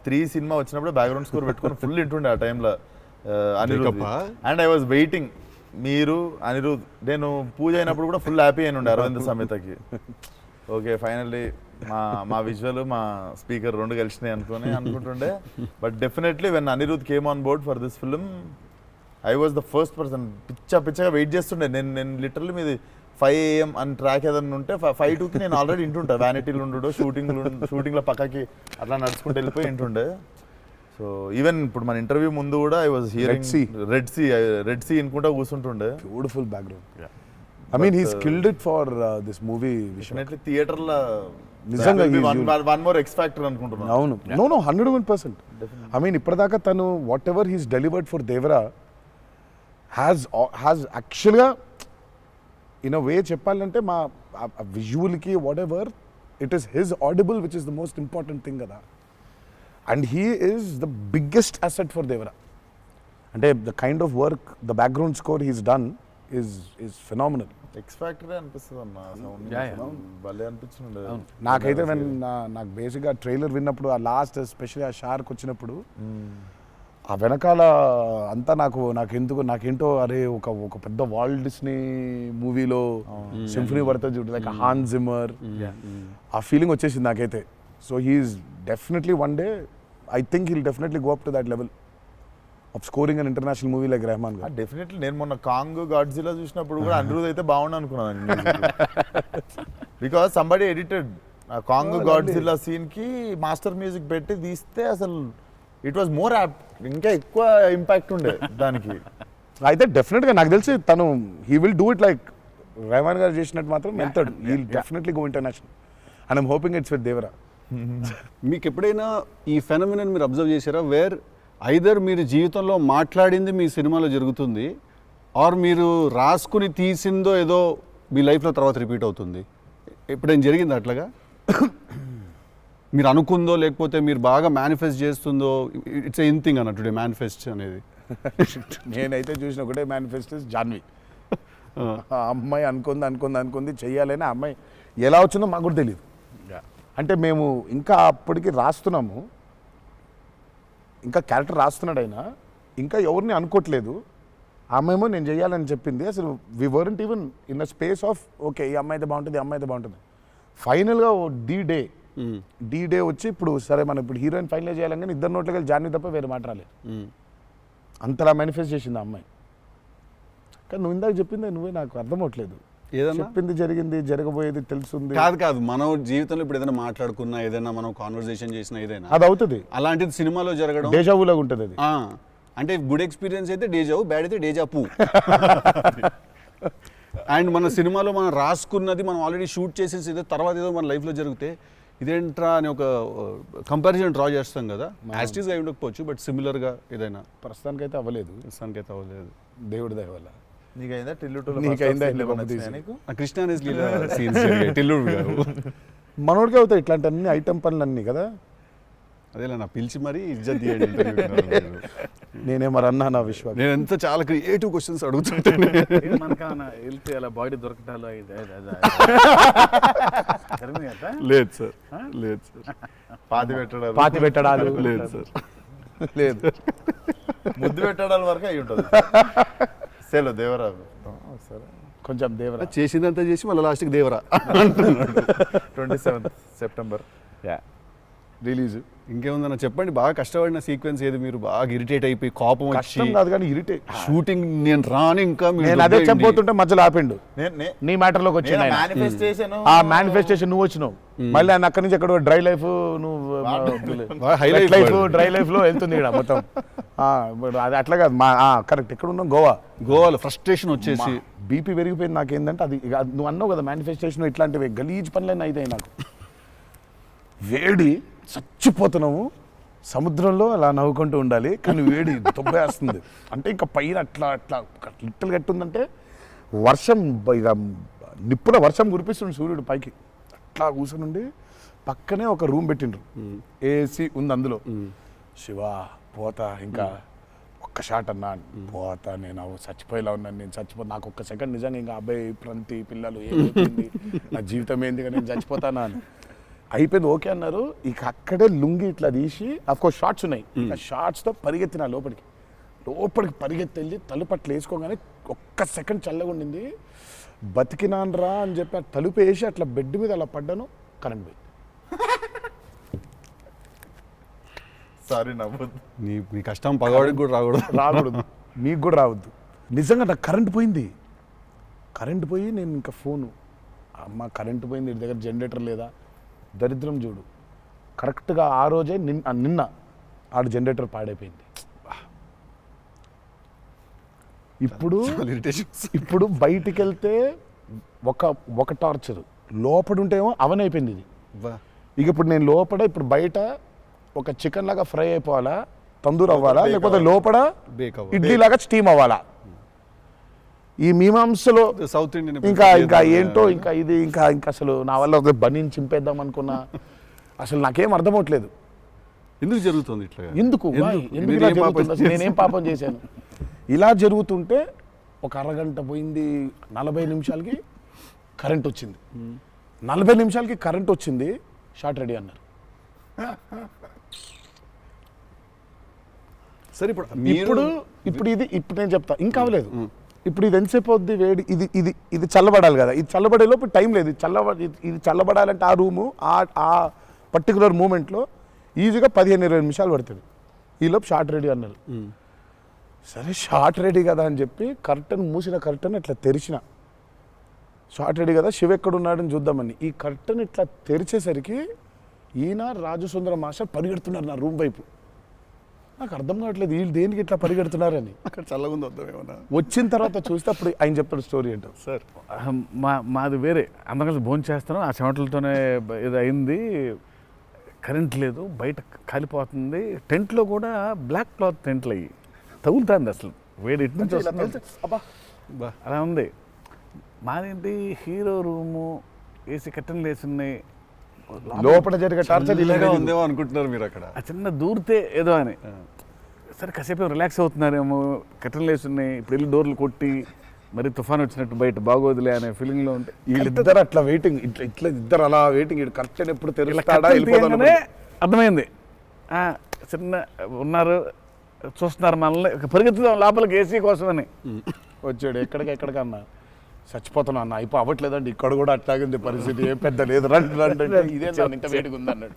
3 cinema వచ్చినప్పుడు background score పెట్టుకొని full వింటుండే ఆ టైంలో Anirudh. And I was waiting, మీరు అనిరుద్, నేను పూజ అయినప్పుడు కూడా ఫుల్ హ్యాపీ అయిన ఉండే అరవింద్ సమేతకి. ఓకే ఫైనల్లీ మా విజువల్ మా స్పీకర్ రెండు కలిసినాయి అనుకుంటుండే. But definitely when Anirudh came on board for this film I was the first person. పిచ్చగా వెయిట్ చేస్తుండే. నేను లిటరల్లీ మీది 5 AM అని ట్రాక్ ఏదన్నా ఉంటే 5:02కి నేను ఆల్రెడీ వింటుంటా. వ్యానిటీలు ఉండు షూటింగ్లో పక్కకి అట్లా నడుచుకుంటూ వెళ్ళిపోయి వింటుండే. సో ఈవెన్ ఇప్పుడు మన ఇంటర్వ్యూ ముందు కూడా I was hearing Red అనుకుంటా కూర్చుంటుండే. Beautiful background. I mean, he's killed it for this movie. Definitely theatre la nizanga one more X factor అనుకుంటున్నా. అవును. No 101%. I mean, ఇప్పటిదాకా తను whatever he's delivered for Devara has actually in a way చెప్పాలంటే మా visual కి whatever it is his audible which is the most important thing కదా. And he is the biggest asset for Devara. అంటే the kind of work, the background score he's done is phenomenal. X factory అనిపిస్తుంది అన్న. భలే అనిపించింది నాకైతే నాకు బేసిక్గా trailer విన్నప్పుడు ఆ లాస్ట్ ఎస్పెషల్లీ ఆ షార్క్ వచ్చినప్పుడు ఆ వెనకాల అంతా నాకేంటో అరే ఒక పెద్ద వాల్ట్ డిస్నీ మూవీలో సింఫనీ పడుతుంది చూడు, లైక్ హాన్స్ జిమ్మర్, ఆ ఫీలింగ్ వచ్చేసింది నాకైతే. So he's definitely one day I think he'll definitely go up to that level of scoring an international movie like Rahman garu. Definitely నేను మొన్న కాంగ్ గాడ్జిలా చూసినప్పుడు కూడా అనిరుద్ అయితే బాగుండు అనుకున్నాను. బికాస్ సంబడి ఎడిటెడ్ ఆ కాంగ్ గాడ్జిలా సీన్ కి మాస్టర్ మ్యూజిక్ పెట్టి తీస్తే అసలు ఇట్ వాజ్ మోర్ యాప్, ఇంకా ఎక్కువ ఇంపాక్ట్ ఉండే దానికి. అయితే డెఫినెట్గా నాకు తెలిసి తను he will do it like Rahman garu చేసినట్టు మాత్రం వెళ్తాడు. He will definitely go international and I'm hoping it's with Devara. మీకు ఎప్పుడైనా ఈ ఫెనమినన్ మీరు అబ్జర్వ్ చేశారా, వేర్ ఐదర్ మీరు జీవితంలో మాట్లాడింది మీ సినిమాలో జరుగుతుంది, ఆర్ మీరు రాసుకుని తీసిందో ఏదో మీ లైఫ్లో తర్వాత రిపీట్ అవుతుంది? ఎప్పుడైనా జరిగింది అట్లాగా? మీరు అనుకుందో లేకపోతే మీరు బాగా మేనిఫెస్ట్ చేస్తుందో? ఇట్స్ ఎ థింగ్ అన్న టుడే మేనిఫెస్ట్ అనేది. నేనైతే చూసిన ఒకటే మేనిఫెస్టో జాన్వి. ఆ అమ్మాయి అనుకుంది చెయ్యాలని. ఆ అమ్మాయి ఎలా వచ్చిందో మాకు కూడా తెలియదు. అంటే మేము ఇంకా అప్పటికి రాస్తున్నాము, ఇంకా క్యారెక్టర్ రాస్తున్నాడు అయినా ఇంకా ఎవరిని అనుకోవట్లేదు. ఆ అమ్మాయేమో నేను చెయ్యాలని చెప్పింది. అసలు we weren't even in the space of okay ఈ అమ్మాయి అయితే బాగుంటుంది, ఈ అమ్మాయి అయితే బాగుంటుంది. ఫైనల్గా డి డే వచ్చి ఇప్పుడు సరే మనం ఇప్పుడు హీరోయిన్ ఫైనలైజ్ చేయాలని, కానీ ఇద్దరు నోట్లకి వెళ్ళి జాన్వి తప్ప వేరే మాట రాలేదు. అంతలా మేనిఫెస్ట్ చేసింది ఆ అమ్మాయి. కానీ నువ్వు ఇందాక చెప్పింది నువ్వే నాకు అర్థం అవట్లేదు. చెప్పింది జరిగింది, జరగబోయేది తెలుస్తుంది. కాదు మనం జీవితంలో ఇప్పుడు ఏదైనా మాట్లాడుకున్నా, ఏదైనా మనం కాన్వర్సేషన్ చేసినా ఏదైనా అది అవుతుంది. అలాంటిది సినిమాలో జరగడం డేజావులాగా ఉంటుంది అది. అంటే గుడ్ ఎక్స్పీరియన్స్ అయితే డేజావు, బ్యాడ్ అయితే డేజాపు. అండ్ మన సినిమాలో మనం రాసుకున్నది మనం ఆల్రెడీ షూట్ చేసేసి ఏదో తర్వాత ఏదో మన లైఫ్లో జరిగితే ఇదేంట్రా అని ఒక కంపారిజన్ డ్రా చేస్తాం కదా. యాస్టీస్గా అయి ఉండకపోవచ్చు, బట్ సిమిలర్గా ఏదైనా. ప్రస్తుతానికైతే అవ్వలేదు. దేవుడి దయ వల్ల. నీకైందా కృష్ణ టిల్లుడు మనోడికి అవుతాయి ఇట్లాంటి అన్ని ఐటమ్ పనులు అన్నీ కదా. అదేలా నా పిలిచి మరీ ఇజ్జత్ తీయండి. నేనే మరి అన్నా నా విశ్వాసం. నేను ఎంత చాలా క్రియేటివ్ క్వశ్చన్స్ అడుగుతుంటాను. అలా బాడీ దొరకటాలు లేదు సార్, పాతి పెట్టడాలు లేదు సార్, లేదు ముద్దు పెట్టడాల వరకు అయి ఉంటుంది. సెలవు దేవరా సరే కొంచెం దేవరా చేసిందంతా చేసి మళ్ళీ లాస్ట్కి దేవరా 27th September రిలీజ్. ఇంకేముందన్న చెప్పండి. బాగా కష్టపడిన సీక్వెన్స్ ఏది? మీరు బాగా ఇరిటేట్ అయిపోయి కోపం కష్టం కాదు కానీ ఇరిటేట్. షూటింగ్ నేను రాని ఇంకా నేను అదే చెప్పబోతుంటే మధ్యలో ఆపిండు. నీ మ్యాటర్లోకి వచ్చింది ఆ మేనిఫెస్టేషన్. నువ్వు వచ్చినావు మళ్ళీ ఆయన అక్కడి నుంచి ఎక్కడ డ్రై లైఫ్, నువ్వు డ్రై లైఫ్ లో వెళ్తుంది ఇక్కడ మొత్తం. అది అట్లా కాదు కరెక్ట్. ఎక్కడ ఉన్నాం? గోవాలో ఫ్రస్ట్రేషన్ వచ్చేసి బీపీ పెరిగిపోయింది. నాకేందంటే అది నువ్వు అన్నావు కదా మేనిఫెస్టేషన్ ఇట్లాంటివి గలీజ్ పనులన్నీ అయితే నాకు వేడి చచ్చిపోతున్నాము. సముద్రంలో అలా నవ్వుకుంటూ ఉండాలి కానీ వేడి తొబ్బేస్తుంది. అంటే ఇంకా పైన అట్లా లిట్టలు కట్టుందంటే వర్షం, ఇక నిప్పున వర్షం కురిపిస్తుంది సూర్యుడు పైకి. అట్లా కూర్చొని పక్కనే ఒక రూమ్ పెట్టిండ్రు, ఏసీ ఉంది అందులో. శివా పోతా ఇంకా ఒక్క షాట్ అన్నా పోతా, నేను చచ్చిపోయేలా ఉన్నాను, నేను చచ్చిపోతా. నాకు ఒక్క సెకండ్ నిజంగా ఇంకా అబ్బాయి ప్రంతి పిల్లలు ఏమైంది, నా జీవితం ఏంది, నేను చచ్చిపోతానా అని. అయిపోయింది ఓకే అన్నారు. ఇక అక్కడే లుంగి ఇట్లా తీసి అఫ్కోర్స్ షార్ట్స్ ఉన్నాయి, ఇక షార్ట్స్తో పరిగెత్తిన లోపలికి పరిగెత్తి వెళ్ళి తలుపు అట్లా వేసుకోగానే ఒక్క సెకండ్ చల్లగా ఉండింది. బతికినాన్రా అని చెప్పి ఆ తలుపు వేసి అట్లా బెడ్ మీద అలా పడ్డాను, కరెంట్ పోయింది. సారీ నవ్వద్దు. నీ కష్టం పగవాడికి కూడా రాకూడదు, మీకు కూడా రావద్దు. నిజంగా నాకు కరెంట్ పోయింది. కరెంట్ పోయి నేను ఇంకా ఫోను, అమ్మ కరెంట్ పోయింది, ఇంటి దగ్గర జనరేటర్ లేదా, దరిద్రం చూడు. కరెక్ట్గా ఆ రోజే నిన్న ఆడు జనరేటర్ పాడైపోయింది. ఇప్పుడు బయటికి వెళ్తే ఒక టార్చర్, లోపల ఉంటేమో అవన్ అయిపోయింది ఇది. ఇక ఇప్పుడు నేను లోపల, ఇప్పుడు బయట ఒక చికెన్ లాగా ఫ్రై అయిపోవాలా, తందూరు అవ్వాలా, లేకపోతే లోపల ఇడ్లీ లాగా స్టీమ్ అవ్వాలా. ఈ మీమాంసలో సౌత్ ఇండియన్ ఇంకా ఏంటో ఇంకా ఇది ఇంకా అసలు నా వల్ల ఒక బనీని చింపేద్దాం అనుకున్నా. అసలు నాకేం అర్థమవట్లేదు ఎందుకు జరుగుతుంది ఇట్లా, ఎందుకు ఇలా జరుగుతుంది, అసలు నేనేం పాపం చేశాను. ఇలా జరుగుతుంటే ఒక అరగంట పోయింది, 40 నిమిషాలకి కరెంట్ వచ్చింది. 40 నిమిషాలకి కరెంట్ వచ్చింది, షార్ట్ రెడీ అన్నారు. సరే ఇప్పుడు నేను చెప్తా, ఇంకా అవ్వలేదు. ఇప్పుడు ఇది ఎంతసేపు అవుద్ది వేడి, ఇది చల్లబడాలి కదా, ఇది చల్లబడే లోపు టైం లేదు. ఇది చల్లబడాలంటే ఆ రూము ఆ పర్టికులర్ మూమెంట్లో ఈజీగా 15-20 నిమిషాలు పడుతుంది. ఈలోపు షార్ట్ రెడీ అన్నారు. సరే షార్ట్ రెడీ కదా అని చెప్పి మూసిన కర్టన్ ఇట్లా తెరిచిన, షార్ట్ రెడీ కదా శివ ఎక్కడున్నాడని చూద్దామని. ఈ కర్టన్ ఇట్లా తెరిచేసరికి ఈయన రాజు సుందరం మాస్టర్ పరిగెడుతున్నారు నా రూమ్ వైపు. నాకు అర్థం కావట్లేదు వీళ్ళు దేనికి ఇట్లా పరిగెడుతున్నారని. అక్కడ చల్లగా ఉంది, వద్దాం ఏమన్నా. వచ్చిన తర్వాత చూస్తే అప్పుడు ఆయన చెప్తాడు స్టోరీ ఏంటో. సార్ మాది వేరే, అందరం కలిసి భోజనం చేస్తాను, ఆ చెమటలతోనే ఇది అయింది. కరెంట్ లేదు, బయట కాలిపోతుంది. టెంట్లో కూడా బ్లాక్ క్లాత్ టెంట్లు అయ్యి తగులుతుంది, అసలు వేడి ఇటు నుంచి వస్తుంది. అలా ఉంది. మాదేంటి హీరో రూము, ఏసీ కట్టెలు వేసి ఉన్నాయి, లోపల జరిగే టార్చర్ ఇలాగా ఉందేమో అనుకుంటున్నారు మీరు అక్కడ. ఆ చిన్న దూరితే ఏదో అని. సరే కాసేపు రిలాక్స్ అవుతున్నారేమో, కట్టెలు వేసి ఉన్నాయి, ఇప్పుడు వెళ్ళి డోర్లు కొట్టి మరి తుఫాన్ వచ్చినట్టు బయట బాగోదులే అనే ఫీలింగ్లో ఉంటే వీళ్ళిద్దరు అట్లా వెయిటింగ్, ఇట్లా ఇద్దరు అలా వెయిటింగ్. కర్టెన్ ఎప్పుడు తెరుస్తాడా అర్థమైంది. చిన్న ఉన్నారు, చూస్తున్నారు మనల్ని, పరిగెత్తుదాం లోపలికి ఏసీ కోసమని. వచ్చాడు ఎక్కడికన్నా, చచ్చిపోతున్నా అన్న, అయిపో అవ్వట్లేదండి, ఇక్కడ కూడా అట్లాగింది పరిస్థితి, ఏం పెద్ద లేదు, రండి అంటే ఇదే ఇంత వేడిగా ఉంది అన్నాడు.